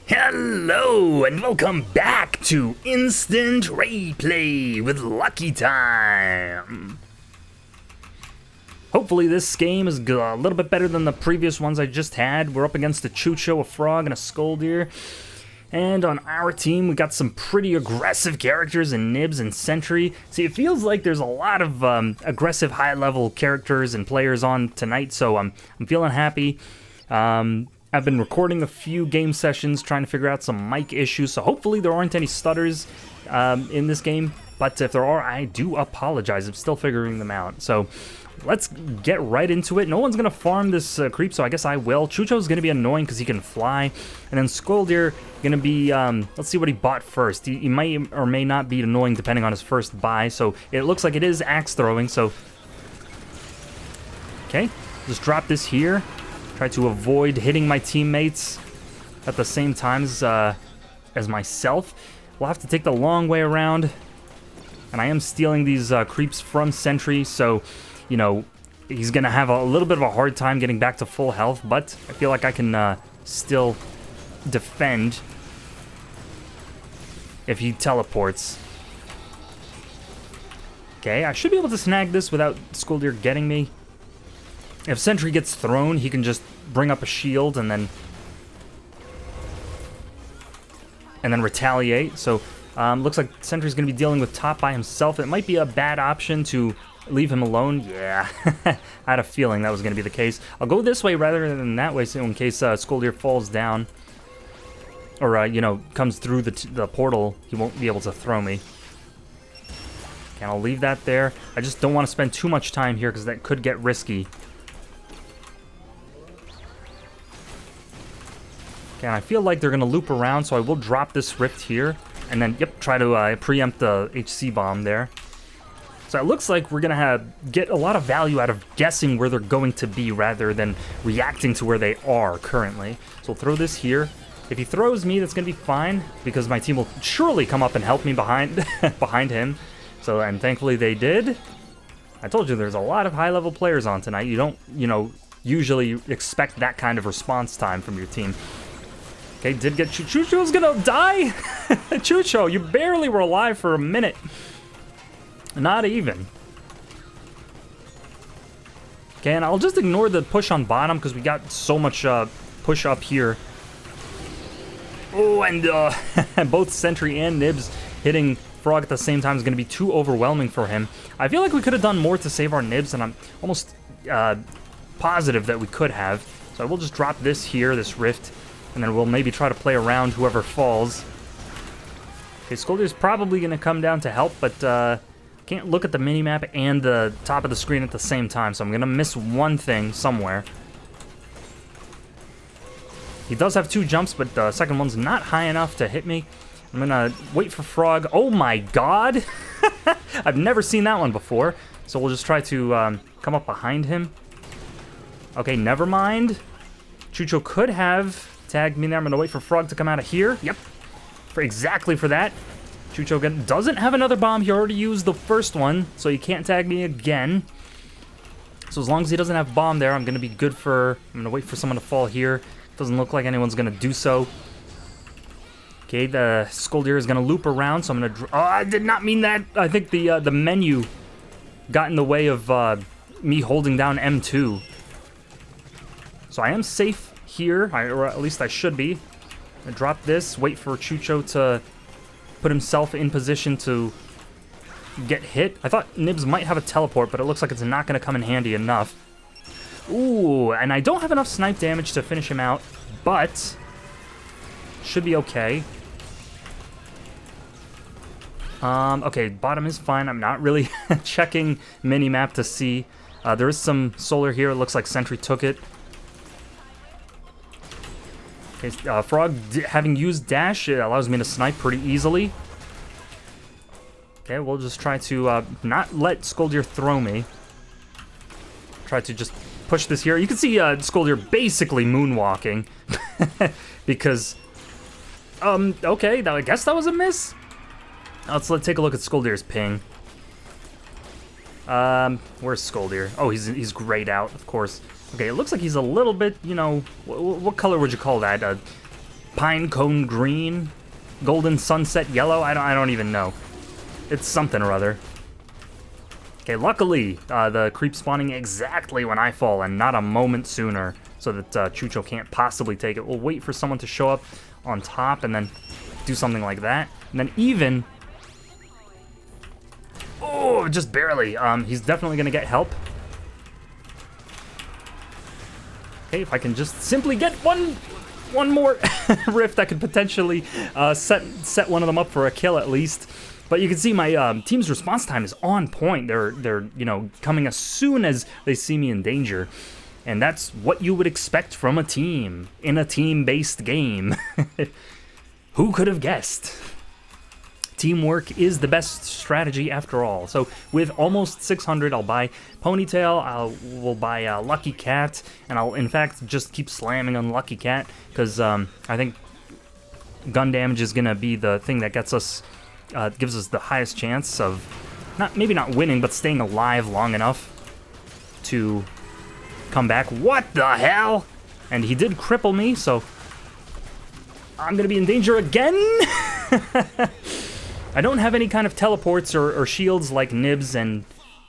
Hello and welcome back to Instant Raeplay with Lucky Time. Hopefully this game is a little bit better than the previous ones I just had. We're up against a Chucho, a Frog, and a Skoldir. And on our team, we got some pretty aggressive characters in Nibs and Sentry. See, it feels like there's a lot of aggressive high-level characters and players on tonight, so I'm feeling happy. I've been recording a few game sessions trying to figure out some mic issues, so hopefully there aren't any stutters in this game. But if there are, I do apologize. I'm still figuring them out. So let's get right into it. No one's going to farm this creep, so I guess I will. Chucho's going to be annoying because he can fly. And then Skoldir going to be, let's see what he bought first. He might or may not be annoying depending on his first buy. So it looks like it is axe throwing, so... Okay, just drop this here. Try to avoid hitting my teammates at the same time as myself. We'll have to take the long way around. And I am stealing these creeps from Sentry, so, you know, he's going to have a little bit of a hard time getting back to full health, but I feel like I can still defend if he teleports. Okay, I should be able to snag this without Skoldir getting me. If Sentry gets thrown, he can just bring up a shield and then retaliate. So looks like Sentry's going to be dealing with top by himself. It might be a bad option to leave him alone. Yeah, I had a feeling that was going to be the case. I'll go this way rather than that way, so in case Skoldir falls down or you know, comes through the portal, he won't be able to throw me. Okay, I'll leave that there. I just don't want to spend too much time here because that could get risky. Okay, and I feel like they're going to loop around, so I will drop this rift here. And then, yep, try to preempt the HC bomb there. So it looks like we're going to get a lot of value out of guessing where they're going to be rather than reacting to where they are currently. So we'll throw this here. If he throws me, that's going to be fine, because my team will surely come up and help me behind him. So, and thankfully they did. I told you there's a lot of high-level players on tonight. You don't, you know, usually expect that kind of response time from your team. Okay, did get Chucho's gonna die? Chucho, you barely were alive for a minute. Not even. Okay, and I'll just ignore the push on bottom because we got so much push up here. Oh, and both Sentry and Nibs hitting Frog at the same time is going to be too overwhelming for him. I feel like we could have done more to save our Nibs, and I'm almost positive that we could have. So I will just drop this here, this rift. And then we'll maybe try to play around whoever falls. Okay, Skoldir's probably going to come down to help, but can't look at the minimap and the top of the screen at the same time, so I'm going to miss one thing somewhere. He does have two jumps, but the second one's not high enough to hit me. I'm going to wait for Frog. Oh my god! I've never seen that one before, so we'll just try to come up behind him. Okay, never mind. Chucho could have tagged me there. I'm going to wait for Frog to come out of here. Yep. Exactly for that. Chucho doesn't have another bomb. He already used the first one, so he can't tag me again. So as long as he doesn't have bomb there, I'm going to be good for... I'm going to wait for someone to fall here. Doesn't look like anyone's going to do so. Okay, the Skoldir is going to loop around, so I'm going to... Oh, I did not mean that. I think the menu got in the way of me holding down M2. So I am safe here, or at least I should be. I drop this, wait for Chucho to put himself in position to get hit. I thought Nibs might have a teleport, but it looks like it's not going to come in handy enough. Ooh, and I don't have enough snipe damage to finish him out, but should be okay. Okay, bottom is fine. I'm not really checking minimap to see. There is some solar here. It looks like Sentry took it. Okay, Frog, having used dash, it allows me to snipe pretty easily. Okay, we'll just try to not let Skoldir throw me. Try to just push this here. You can see Skoldir basically moonwalking. Because, okay, I guess that was a miss. Let's take a look at Skoldir's ping. Where's Skoldir? Oh, he's grayed out, of course. Okay, it looks like he's a little bit, you know, what color would you call that? pine cone green, golden sunset yellow. I don't even know. It's something or other. Okay, luckily, the creep spawning exactly when I fall and not a moment sooner, so that Chucho can't possibly take it. We'll wait for someone to show up on top and then do something like that. And then even... Oh, just barely. He's definitely going to get help. Okay, if I can just simply get one more rift, I could potentially set one of them up for a kill at least. But you can see my team's response time is on point. They're you know, coming as soon as they see me in danger. And that's what you would expect from a team in a team-based game. Who could have guessed? Teamwork is the best strategy after all. So with almost 600, I'll buy Ponytail, we'll buy Lucky Cat, and I'll in fact just keep slamming on Lucky Cat, because I think gun damage is going to be the thing that gets us, gives us the highest chance of, maybe not winning, but staying alive long enough to come back. What the hell? And he did cripple me, so I'm going to be in danger again. I don't have any kind of teleports or shields like Nibs and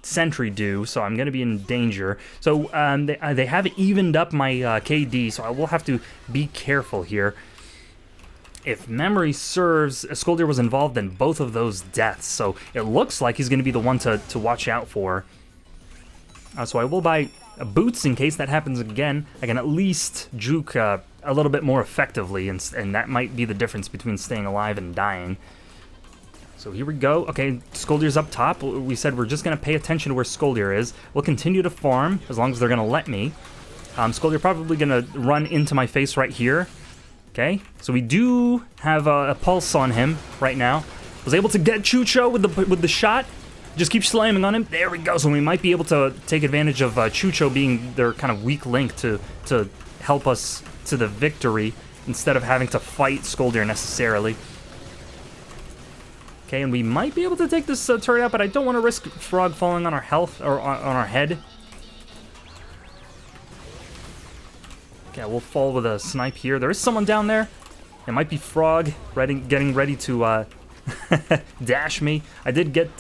Sentry do, so I'm going to be in danger. So they have evened up my KD, so I will have to be careful here. If memory serves, Skoldir was involved in both of those deaths, so it looks like he's going to be the one to watch out for. So I will buy boots in case that happens again. I can at least juke a little bit more effectively, and that might be the difference between staying alive and dying. So here we go. Okay, Skoldir's up top. We said we're just going to pay attention to where Skoldir is. We'll continue to farm as long as they're going to let me. Skoldir probably going to run into my face right here. Okay, so we do have a pulse on him right now. Was able to get Chucho with the shot. Just keep slamming on him. There we go. So we might be able to take advantage of Chucho being their kind of weak link to help us to the victory instead of having to fight Skoldir necessarily. Okay, and we might be able to take this turret out, but I don't want to risk Frog falling on our health or on our head. Okay, we'll fall with a snipe here. There is someone down there. It might be Frog getting ready to dash me. I did get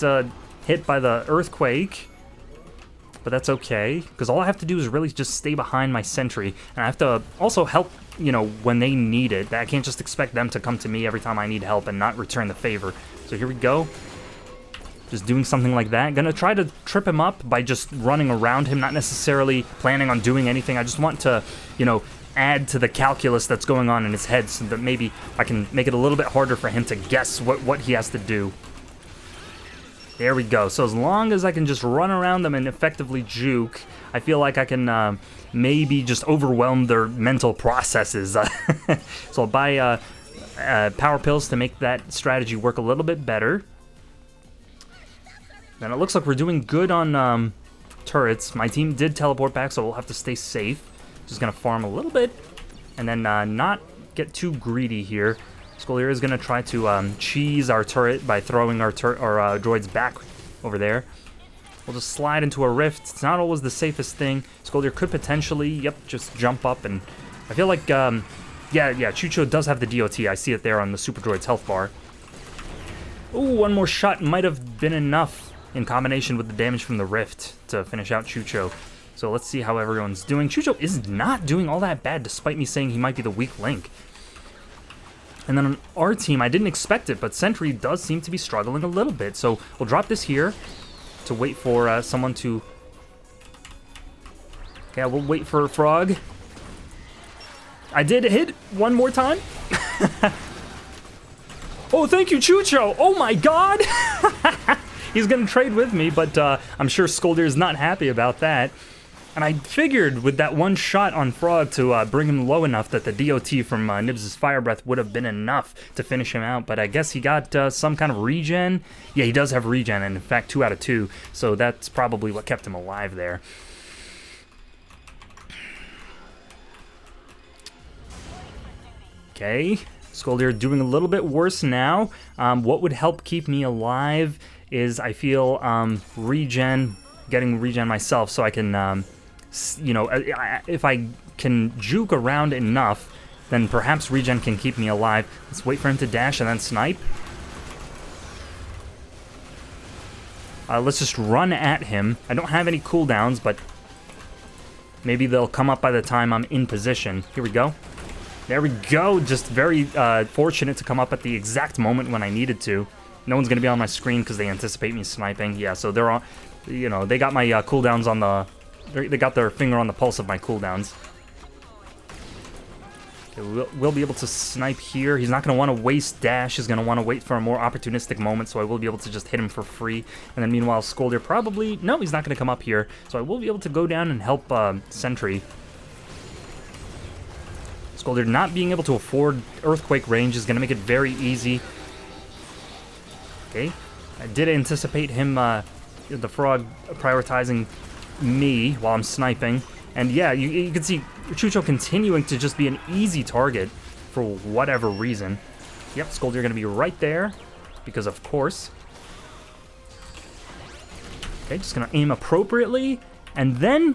hit by the earthquake, but that's okay, because all I have to do is really just stay behind my sentry, and I have to also help, you know, when they need it. I can't just expect them to come to me every time I need help and not return the favor. So here we go. Just doing something like that. Gonna try to trip him up by just running around him, not necessarily planning on doing anything. I just want to, you know, add to the calculus that's going on in his head so that maybe I can make it a little bit harder for him to guess what he has to do. There we go. So as long as I can just run around them and effectively juke, I feel like I can maybe just overwhelm their mental processes. So I'll buy power pills to make that strategy work a little bit better. And it looks like we're doing good on turrets. My team did teleport back, so we'll have to stay safe. Just going to farm a little bit and then not get too greedy here. Skoldir is going to try to cheese our turret by throwing our droids back over there. We'll just slide into a rift. It's not always the safest thing. Skoldir could potentially, just jump up. And I feel like, yeah, Chucho does have the DOT. I see it there on the Super Droid's health bar. Ooh, one more shot might have been enough in combination with the damage from the rift to finish out Chucho. So let's see how everyone's doing. Chucho is not doing all that bad, despite me saying he might be the weak link. And then on our team, I didn't expect it, but Sentry does seem to be struggling a little bit. So we'll drop this here to wait for someone to... Okay, we'll wait for Frog. I did hit one more time. Oh, thank you, Chucho. Oh my god. He's going to trade with me, but I'm sure Skoldir is not happy about that. And I figured with that one shot on Frog to bring him low enough that the DOT from Nibs' Fire Breath would have been enough to finish him out. But I guess he got some kind of regen. Yeah, he does have regen, and in fact 2 out of 2. So that's probably what kept him alive there. Okay, Skoldir doing a little bit worse now. What would help keep me alive is, I feel, getting regen myself, so I can, you know, if I can juke around enough then perhaps regen can keep me alive. Let's wait for him to dash and then snipe. Let's just run at him. I don't have any cooldowns, but maybe they'll come up by the time I'm in position. Here we go. There we go. Just very fortunate to come up at the exact moment when I needed to. No one's going to be on my screen because they anticipate me sniping. Yeah, so they're on, you know, they got my cooldowns on the... They got their finger on the pulse of my cooldowns. Okay, we'll be able to snipe here. He's not going to want to waste dash. He's going to want to wait for a more opportunistic moment, so I will be able to just hit him for free. And then meanwhile, Skoldir probably... No, he's not going to come up here. So I will be able to go down and help Sentry. Skoldir not being able to afford Earthquake range is going to make it very easy. Okay. I did anticipate him, the frog, prioritizing me while I'm sniping. And yeah, you can see Chucho continuing to just be an easy target for whatever reason. Yep, Skoldir gonna be right there, because of course. Okay, just gonna aim appropriately, and then...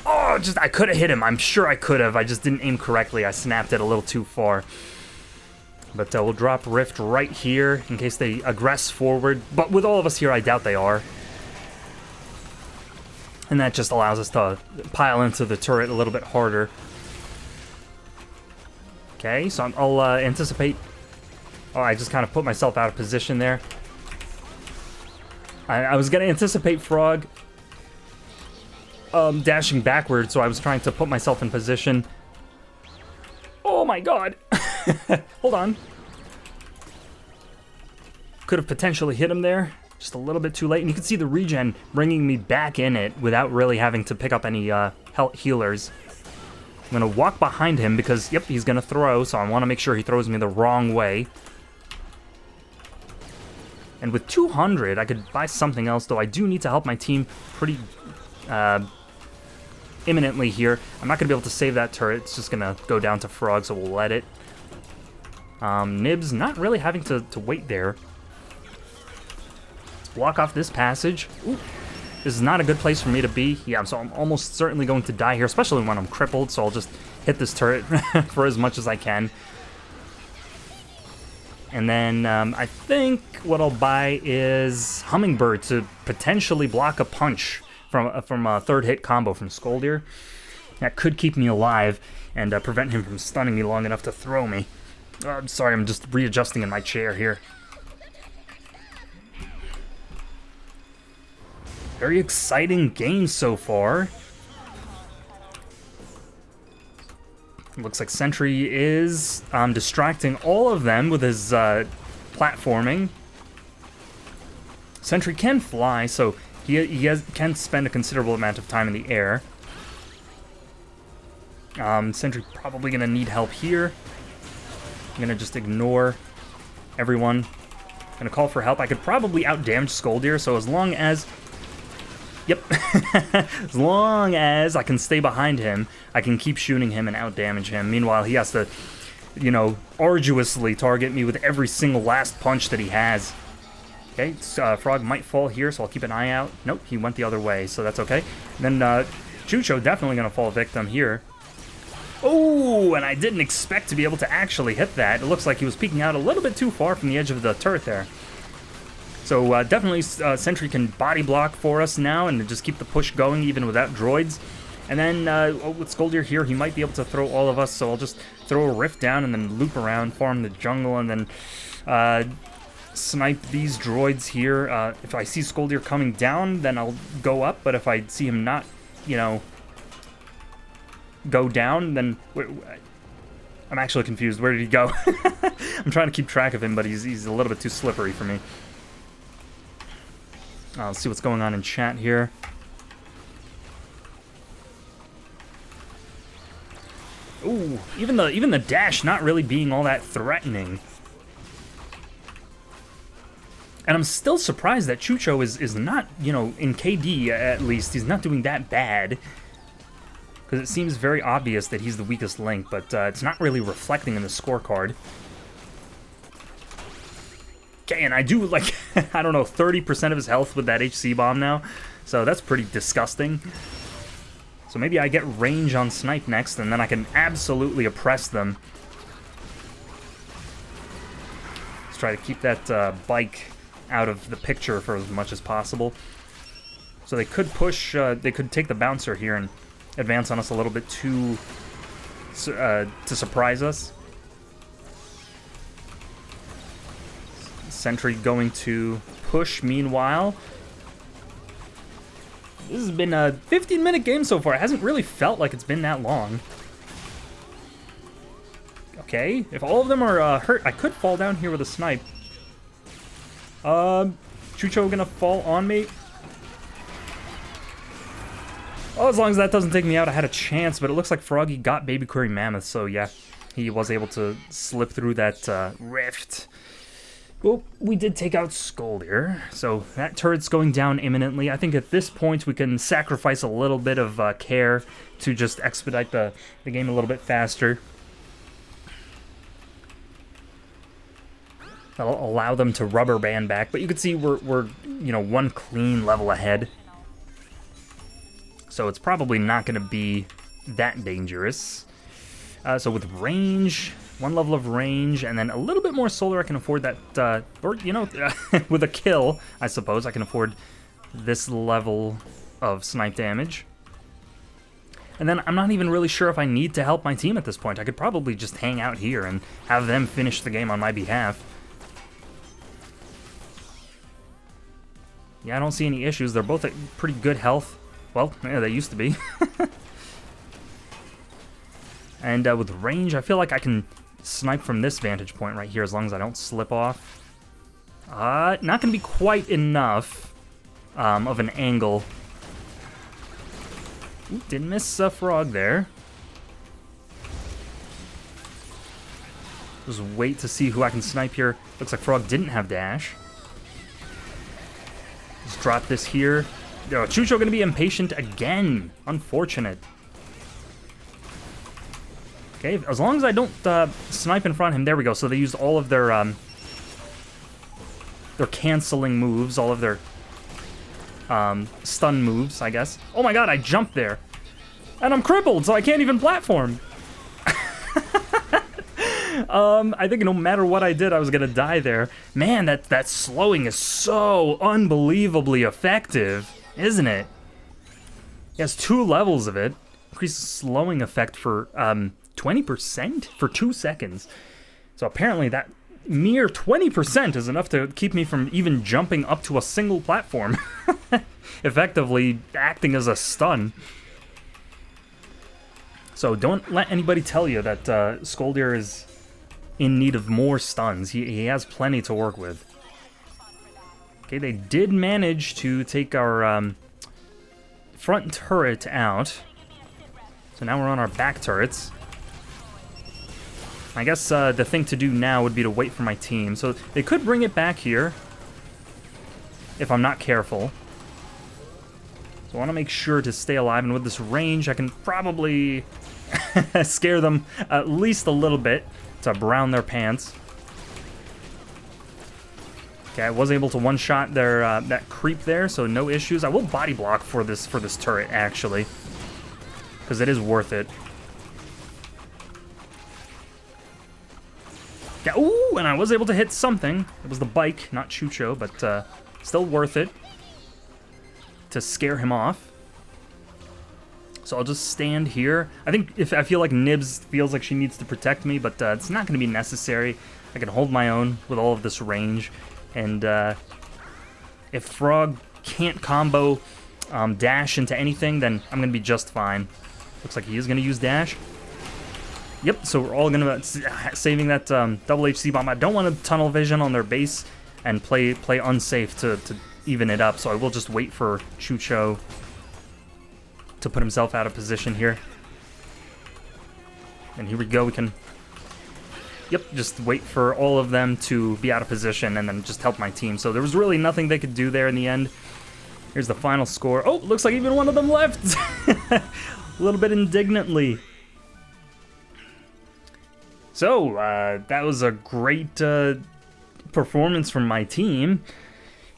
Oh, I could have hit him. I'm sure I could have. I just didn't aim correctly. I snapped it a little too far. But we'll drop Rift right here in case they aggress forward. But with all of us here, I doubt they are. And that just allows us to pile into the turret a little bit harder. Okay, so I'll anticipate... Oh, I just kind of put myself out of position there. I was going to anticipate Frog dashing backwards, so I was trying to put myself in position. Oh my god! Hold on. Could have potentially hit him there. Just a little bit too late. And you can see the regen bringing me back in it without really having to pick up any healers. I'm going to walk behind him because, yep, he's going to throw. So I want to make sure he throws me the wrong way. And with 200, I could buy something else, though I do need to help my team pretty imminently here. I'm not going to be able to save that turret. It's just going to go down to Frog, so we'll let it. Nibs not really having to wait there. Let's block off this passage. Ooh, this is not a good place for me to be. Yeah, so I'm almost certainly going to die here, especially when I'm crippled, so I'll just hit this turret for as much as I can. And then I think what I'll buy is Hummingbird to potentially block a punch from a third hit combo from Skoldir. That could keep me alive and prevent him from stunning me long enough to throw me. I'm sorry, I'm just readjusting in my chair here. Very exciting game so far. Looks like Sentry is distracting all of them with his platforming. Sentry can fly, so he can spend a considerable amount of time in the air. Sentry probably going to need help here. I'm going to just ignore everyone. I'm going to call for help. I could probably out-damage Skoldir, so as long as... Yep. As long as I can stay behind him, I can keep shooting him and out-damage him. Meanwhile, he has to, you know, arduously target me with every single last punch that he has. Okay, Frog might fall here, so I'll keep an eye out. Nope, he went the other way, so that's okay. And then Chucho definitely going to fall victim here. Oh, and I didn't expect to be able to actually hit that. It looks like he was peeking out a little bit too far from the edge of the turret there. So definitely Sentry can body block for us now and just keep the push going even without droids. And then with Skoldir here, he might be able to throw all of us, so I'll just throw a rift down and then loop around, farm the jungle, and then snipe these droids here. If I see Skoldir coming down, then I'll go up, but if I see him not, you know, go down, then... I'm actually confused. Where did he go? I'm trying to keep track of him, but he's a little bit too slippery for me. Let's see what's going on in chat here. Ooh, even the dash not really being all that threatening. And I'm still surprised that Chucho is not, you know, in KD at least, he's not doing that bad. Because it seems very obvious that he's the weakest link, but it's not really reflecting in the scorecard. Okay, and I do, like, I don't know, 30% of his health with that HC bomb now. So that's pretty disgusting. So maybe I get range on Snipe next, and then I can absolutely oppress them. Let's try to keep that bike out of the picture for as much as possible. So they could push, they could take the bouncer here and advance on us a little bit to surprise us. Sentry going to push meanwhile. This has been a 15-minute game so far. It hasn't really felt like it's been that long. Okay, if all of them are hurt, I could fall down here with a snipe. Chucho gonna fall on me. Oh, as long as that doesn't take me out, I had a chance, but it looks like Froggy got Baby Query Mammoth, so yeah, he was able to slip through that rift. Well, we did take out Skoldir, so that turret's going down imminently. I think at this point we can sacrifice a little bit of care to just expedite the game a little bit faster. That'll allow them to rubber band back, but you can see we're you know, one clean level ahead. So it's probably not going to be that dangerous. So with range, one level of range, and then a little bit more solar, I can afford that, or, you know, with a kill, I suppose, I can afford this level of snipe damage. And then I'm not even really sure if I need to help my team at this point. I could probably just hang out here and have them finish the game on my behalf. Yeah, I don't see any issues. They're both at pretty good health. Well, yeah, they used to be. And with range, I feel like I can snipe from this vantage point right here as long as I don't slip off. Not going to be quite enough of an angle. Ooh, didn't miss a frog there. Just wait to see who I can snipe here. Looks like Frog didn't have dash. Just drop this here. Oh, Chucho going to be impatient again. Unfortunate. Okay, as long as I don't snipe in front of him. There we go. So they used all of their canceling moves, all of their stun moves, I guess. Oh my god, I jumped there. And I'm crippled, so I can't even platform. I think no matter what I did, I was going to die there. Man, that slowing is so unbelievably effective, isn't it? It has 2 levels of it. Increases slowing effect for 20% for 2 seconds. So apparently that mere 20% is enough to keep me from even jumping up to a single platform. Effectively acting as a stun. So don't let anybody tell you that Skoldir is in need of more stuns. He has plenty to work with. Okay, they did manage to take our front turret out. So now we're on our back turrets. I guess the thing to do now would be to wait for my team. So they could bring it back here if I'm not careful. So I want to make sure to stay alive, and with this range I can probably scare them at least a little bit to brown their pants. Okay, I was able to one-shot their that creep there, so no issues. I will body block for this turret actually, because it is worth it. Yeah, ooh, and I was able to hit something. It was the bike, not Chucho, but still worth it to scare him off. So I'll just stand here. I feel like Nibs feels like she needs to protect me, but it's not going to be necessary. I can hold my own with all of this range. And if Frog can't combo dash into anything, then I'm going to be just fine. Looks like he is going to use dash. Yep, so we're all going to saving that double HC bomb. I don't want to tunnel vision on their base and play unsafe to even it up, so I will just wait for Chucho to put himself out of position here. And here we go, we can... Yep, just wait for all of them to be out of position and then just help my team. So there was really nothing they could do there in the end. Here's the final score. Oh, looks like even one of them left! A little bit indignantly. So, that was a great performance from my team.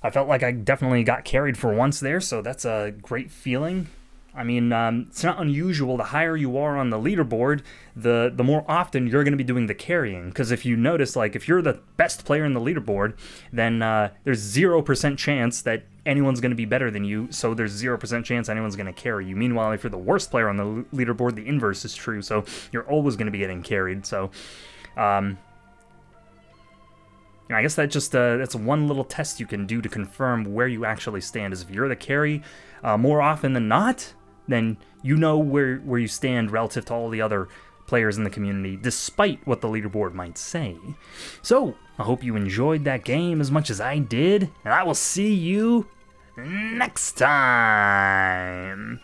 I felt like I definitely got carried for once there, so that's a great feeling. I mean, it's not unusual. The higher you are on the leaderboard, the more often you're going to be doing the carrying. Because if you notice, like, if you're the best player in the leaderboard, then there's 0% chance that anyone's going to be better than you, so there's 0% chance anyone's going to carry you. Meanwhile, if you're the worst player on the leaderboard, the inverse is true, so you're always going to be getting carried. So, I guess that just that's one little test you can do to confirm where you actually stand, is if you're the carry more often than not, then you know where you stand relative to all the other players in the community, despite what the leaderboard might say. So, I hope you enjoyed that game as much as I did, and I will see you next time!